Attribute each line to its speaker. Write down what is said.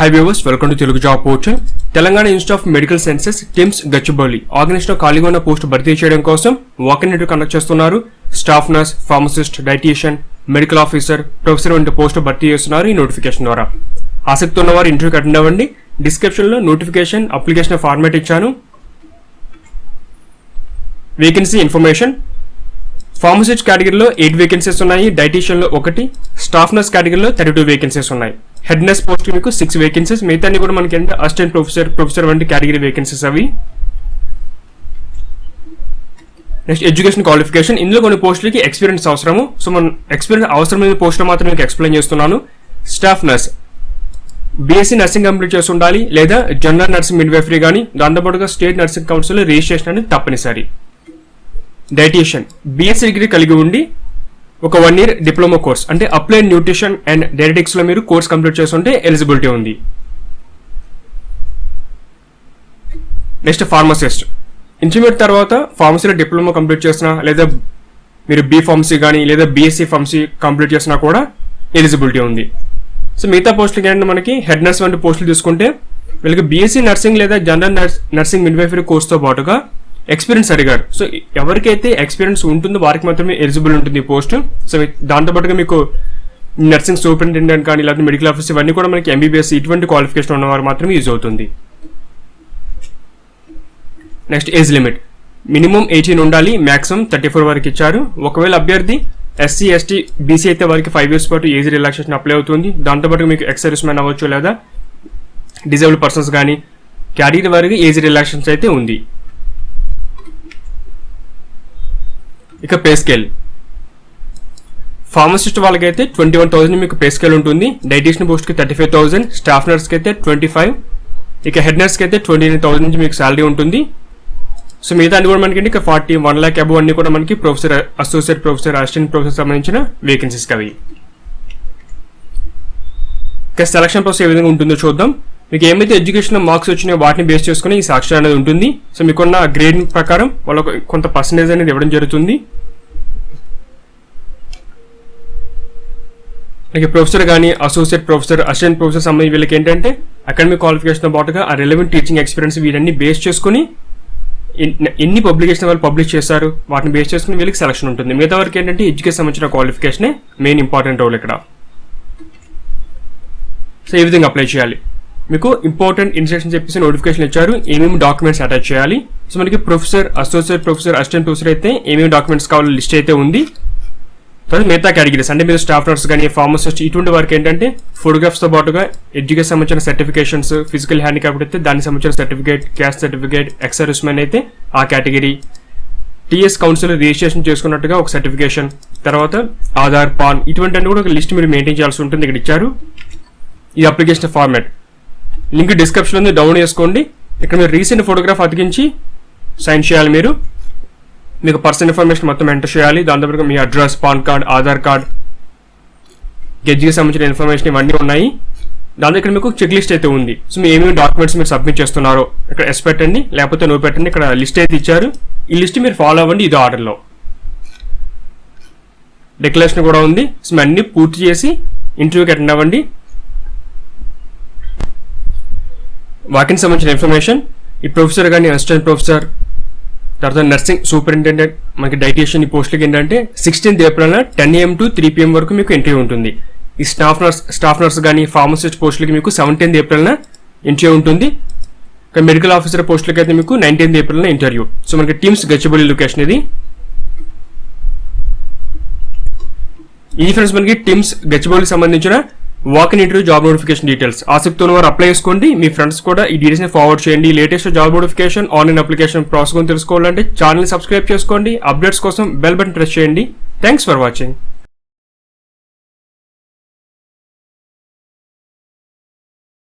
Speaker 1: Hi viewers, welcome to Telugu Job Portal. Telangana Institute of Medical Sciences TIMS Gachibowli organisation లో ఖాళీగా ఉన్న post భర్తీ చేయడం కోసం వాక్ ఇన్ ఇంటర్వ్యూ కండక్ట్ చేస్తున్నారు. Staff nurse, pharmacist, dietician, medical officer, professor వంటి post భర్తీ చేస్తున్నారు ఈ నోటిఫికేషన్ ద్వారా. ఆసక్తి ఉన్నవారు ఇంటర్వ్యూకి అటెండ్ అవ్వండి. డిస్క్రిప్షన్ లో నోటిఫికేషన్ అప్లికేషన్ ఫార్మాట్ ఇచ్చాను. Vacancy information. ఫార్మసిస్ట్ కేటగిరీలో 8 వేకెన్సీస్ ఉన్నాయి. డైటీషియన్ లో 1, స్టాఫ్ నర్స్ కేటగిరీలో 32 వేకెన్సీస్ ఉన్నాయి. హెడ్ నర్స్ పోస్ట్ మీకు 6 వేకెన్సీస్, మిగతా కూడా మనకి ఎంత అసిస్టెంట్ ప్రొఫెసర్ వంటి కేటగిరీ వేకెన్సీస్ అవి. Next education qualification. ఇందులో కొన్ని పోస్టులకి ఎక్స్పీరియన్స్ అవసరము. సో మనం ఎక్స్పీరియన్స్ అవసరమైన పోస్టులు మాత్రం మీకు ఎక్స్ప్లెయిన్ చేస్తున్నాను. Staff nurse BSc nursing complete చేసి ఉండాలి, లేదా జనరల్ నర్సింగ్ మిడ్వైఫరీ కానీ, దాంతోపాటుగా స్టేట్ నర్సింగ్ కౌన్సిల్ రిజిస్ట్రేషన్ అనేది తప్పనిసరి. డైటీషియన్ బీఎస్సీ డిగ్రీ కలిగి ఉండి ఒక 1 year డిప్లొమా కోర్స్ అంటే అప్లైడ్ న్యూట్రిషన్ అండ్ డైటెటిక్స్ లో మీరు కోర్స్ కంప్లీట్ చేస్తుంటే ఎలిజిబిలిటీ ఉంది. Next pharmacist. ఇంటర్మీడియట్ తర్వాత ఫార్మసీలో డిప్లొమా కంప్లీట్ చేసినా, లేదా మీరు బీ ఫార్మసీ కానీ లేదా బీఎస్సీ ఫార్మసీ కంప్లీట్ చేసినా కూడా ఎలిజిబిలిటీ ఉంది. సో మిగతా పోస్టులకి ఏంటంటే మనకి హెడ్ నర్స్ వంటి పోస్టులు తీసుకుంటే వీళ్ళకి బీఎస్సీ నర్సింగ్ లేదా జనరల్ నర్సింగ్ మిడ్వైఫరీ కోర్స్తో పాటుగా ఎక్స్పీరియన్స్ అడిగారు. సో ఎవరికైతే ఎక్స్పీరియన్స్ ఉంటుందో వారికి మాత్రమే ఎలిజిబుల్ ఉంటుంది ఈ పోస్ట్. సో దాంతోపాటుగా మీకు నర్సింగ్ సూపరింటెండెంట్ కానీ లేకపోతే మెడికల్ ఆఫీసర్ ఇవన్నీ కూడా మనకి ఎంబీబీఎస్ ఇటువంటి క్వాలిఫికేషన్ ఉన్నవారు మాత్రమే యూజ్ అవుతుంది. Next age limit. మినిమం 18 ఉండాలి, మ్యాక్సిమం 34 వరకు ఇచ్చారు. ఒకవేళ అభ్యర్థి ఎస్సీ, ఎస్టీ, బీసీ అయితే వారికి 5 years పాటు ఏజ్ రిలాక్సేషన్ అప్లై అవుతుంది. దాంతోపాటు మీకు ఎక్స్ సర్వీస్ మ్యాన్ అవ్వచ్చు, లేదా డిజేబుల్డ్ పర్సన్స్ కానీ కేటగిరీ వారికి ఏజ్ రిలాక్సేషన్స్ అయితే ఉంది. ఇక పే స్కేల్. ఫార్మసిస్ట్ వాళ్ళకైతే 21,000 మీకు పే స్కేల్ ఉంటుంది. డైటీషియన్ పోస్ట్కి 35,000, స్టాఫ్ నర్స్కి అయితే 25, ఇక హెడ్ నర్స్కి అయితే 29,000 నుంచి మీకు శాలరీ ఉంటుంది. సో మిగతా అన్ని కూడా మనకి ఇక 40, 1 lakh అబోవ్ అన్ని కూడా మనకి professor, associate professor, assistant professor సంబంధించిన వేకెన్సీస్కి అవి. ఇక సెలక్షన్ ప్రాసెస్ ఏ విధంగా ఉంటుందో చూద్దాం. మీకు ఏమైతే ఎడ్యుకేషన్ మార్క్స్ వచ్చినాయో వాటిని బేస్ చేసుకుని ఈ సాక్షి అనేది ఉంటుంది. సో మీకున్న గ్రేడ్ ప్రకారం వాళ్ళకు కొంత పర్సంటేజ్ అనేది ఇవ్వడం జరుగుతుంది. మీకు ప్రొఫెసర్ కానీ అసోసియేట్ ప్రొఫెసర్, అసిస్టెంట్ ప్రొఫెసర్ సంబంధించి వీళ్ళకి ఏంటంటే అకాడమిక్ క్వాలిఫికేషన్ పాటుగా ఆ రెలవెంట్ టీచింగ్ ఎక్స్పీరియన్స్ వీరన్నీ బేస్ చేసుకుని ఎన్ని పబ్లికేషన్ వాళ్ళు పబ్లిష్ చేశారు వాటిని బేస్ చేసుకుని వీళ్ళకి సెలక్షన్ ఉంటుంది. మిగతా వరకు ఏంటంటే ఎడ్యుకేషన్ సంబంధించిన క్వాలిఫికేషనే మెయిన్ ఇంపార్టెంట్ రోల్ ఇక్కడ. సో ఈ విధంగా అప్లై చేయాలి. మీకు ఇంపార్టెంట్ ఇన్స్ట్రక్షన్ చెప్పేసి నోటిఫికేషన్ ఇచ్చారు, ఏమేమి డాక్యుమెంట్స్ అటాచ్ చేయాలి. సో మనకి professor, associate professor, assistant professor అయితే ఏమేమి డాక్యుమెంట్స్ కావాలో లిస్ట్ అయితే ఉంది. తర్వాత మిగతా కేటగిరీస్ అంటే మీరు స్టాఫ్ నర్స్ కానీ ఫార్మసిస్ట్ ఇటువంటి వారికి ఏంటంటే ఫోటోగ్రాఫ్స్తో పాటుగా ఎడ్యుకేషన్ సంబంధించిన సర్టిఫికేషన్స్, ఫిజికల్ హ్యాండిక్యాప్డ్ అయితే దానికి సంబంధించిన certificate, caste certificate, ex service man అయితే ఆ కేటగిరీ, టీఎస్ కౌన్సిల్ రిజిస్ట్రేషన్ చేసుకున్నట్టుగా ఒక సర్టిఫికేషన్, తర్వాత ఆధార్, పాన్ ఇటువంటి కూడా ఒక లిస్ట్ మీరు మెయింటైన్ చేయాల్సి ఉంటుంది. ఇక్కడ ఇచ్చారు ఈ అప్లికేషన్ ఫార్మాట్. లింక్ డిస్క్రిప్షన్ ఉంది, డౌన్ చేసుకోండి. ఇక్కడ మీరు రీసెంట్ ఫోటోగ్రాఫ్ అతికించి సైన్ చేయాలి. మీకు పర్సనల్ ఇన్ఫర్మేషన్ మొత్తం ఎంటర్ చేయాలి. దాంతోపాటు మీ address, PAN card, Aadhaar card, గెడ్జికి సంబంధించిన ఇన్ఫర్మేషన్ ఇవన్నీ ఉన్నాయి. దాంతో ఇక్కడ మీకు చెక్ లిస్ట్ అయితే ఉంది. సో మీ ఏమేమి డాక్యుమెంట్స్ మీరు సబ్మిట్ చేస్తున్నారో ఇక్కడ ఎస్ పెట్టండి, లేకపోతే నో పెట్టండి. ఇక్కడ లిస్ట్ అయితే ఇచ్చారు, ఈ లిస్ట్ మీరు ఫాలో అవ్వండి. ఇది ఆర్డర్లో డిక్లరేషన్ కూడా ఉంది. సో మీ అన్ని పూర్తి చేసి ఇంటర్వ్యూకి అటెండ్ అవ్వండి. వాకిన్ సంబంధించిన ఇన్ఫర్మేషన్, ఈ ప్రొఫెసర్ కానీ అసిస్టెంట్ ప్రొఫెసర్, తర్వాత నర్సింగ్ సూపరింటెండెంట్, మనకి డైటీషియన్ ఈ పోస్టులకి ఏంటంటే 16th April 10 AM to 3 PM వరకు మీకు ఇంటర్వ్యూ ఉంటుంది. ఈ స్టాఫ్ నర్స్ కానీ ఫార్మసిస్ట్ పోస్టులకి మీకు 17th April ఇంటర్వ్యూ ఉంటుంది. మెడికల్ ఆఫీసర్ పోస్టులకి అయితే మీకు 19th April ఇంటర్వ్యూ. సో మనకి టీమ్స్ గచ్చిబౌలి లొకేషన్ ఇది. ఈ ఫ్రెండ్స్ మనకి టీమ్స్ గచ్చిబౌలికి సంబంధించిన walk in interview job notification details. ఆసక్తి ఉన్న వారు అప్లై చేసుకోండి. మీ ఫ్రెండ్స్ కూడా ఈ డీటెయిల్స్ ని ఫార్వర్డ్ చేయండి. Latest job notification, online application process గురించి తెలుసుకోవాలంటే ఛానల్ సబ్స్క్రైబ్ చేసుకోండి. అప్డేట్స్ కోసం బెల్ బటన్ ప్రెస్ చేయండి. Thanks for watching.